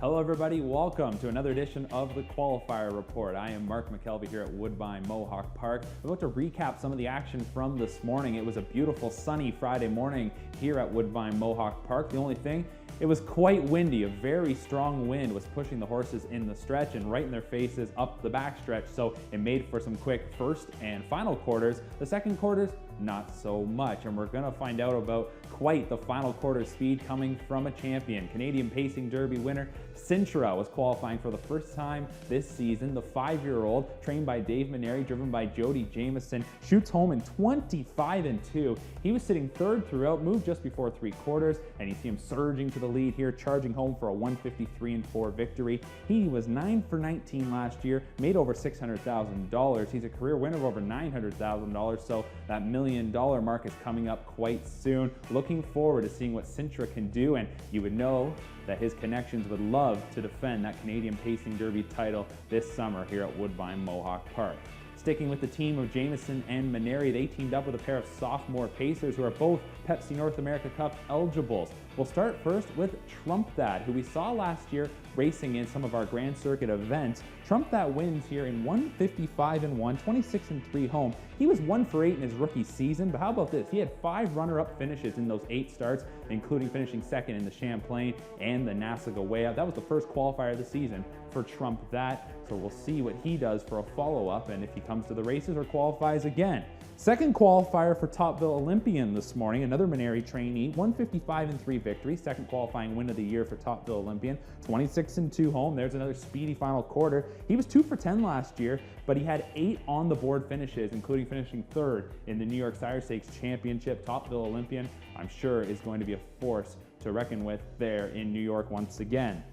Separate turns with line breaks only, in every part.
Hello everybody, welcome to another edition of the Qualifier Report. I am Mark McKelvie here at Woodbine Mohawk Park. I'm about to recap some of the action from this morning. It was a beautiful sunny Friday morning here at Woodbine Mohawk Park. The only thing, it was quite windy. A very strong wind was pushing the horses in the stretch and right in their faces up the backstretch, so it made for some quick first and final quarters. The second quarters, not so much, and we're going to find out about quite the final quarter speed coming from a champion. Canadian Pacing Derby winner Cintra was qualifying for the first time this season. The 5-year-old, trained by Dave Maneri, driven by Jody Jamieson, shoots home in 25-2. He was sitting third throughout, moved just before 3 quarters, and you see him surging to the lead here, charging home for a 153-4 victory. He was 9 for 19 last year, made over $600,000. He's a career winner of over $900,000, so that $1 million mark is coming up quite soon. Looking forward to seeing what Cintra can do, and you would know that his connections would love to defend that Canadian Pacing Derby title this summer here at Woodbine Mohawk Park. Sticking with the team of Jamieson and Maneri, they teamed up with a pair of sophomore pacers who are both Pepsi North America Cup eligibles. We'll start first with Trump That, who we saw last year racing in some of our Grand Circuit events. Trump That wins here in 155-1, 26-3 home. He was 1 for 8 in his rookie season, but how about this? He had 5 runner-up finishes in those 8 starts, including finishing second in the Champlain and the Nassau Way Out. That was the first qualifier of the season for Trump That, so we'll see what he does for a follow-up and if he comes to the races or qualifies again. Second qualifier for Topville Olympian this morning, another Maneri trainee, 155-3 victory, second qualifying win of the year for Topville Olympian, 26-2 home. There's another speedy final quarter. He was 2 for 10 last year, but he had 8 on the board finishes, including finishing third in the New York Sire Stakes Championship. Topville Olympian, I'm sure, is going to be a force to reckon with there in New York once again.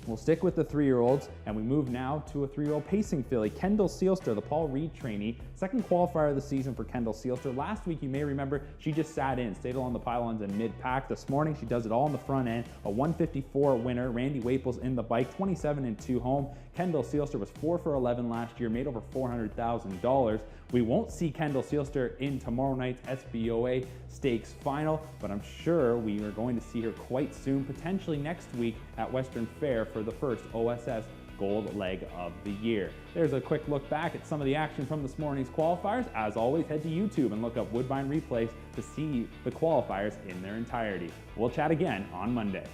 We'll stick with the 3-year-olds, and we move now to a 3-year-old pacing filly, Kendall Sealster, the Paul Reed trainee. Second qualifier of the season for Kendall Sealster. Last week, you may remember, she just sat in, stayed along the pylons in mid-pack. This morning, she does it all in the front end. A 154 winner, Randy Waples in the bike, 27-2 home. Kendall Sealster was 4 for 11 last year, made over $400,000. We won't see Kendall Sealster in tomorrow night's SBOA Stakes final, but I'm sure we are going to see her quite soon, potentially next week at Western Fair for the first OSS Gold Leg of the year. There's a quick look back at some of the action from this morning's qualifiers. As always, head to YouTube and look up Woodbine Replays to see the qualifiers in their entirety. We'll chat again on Monday.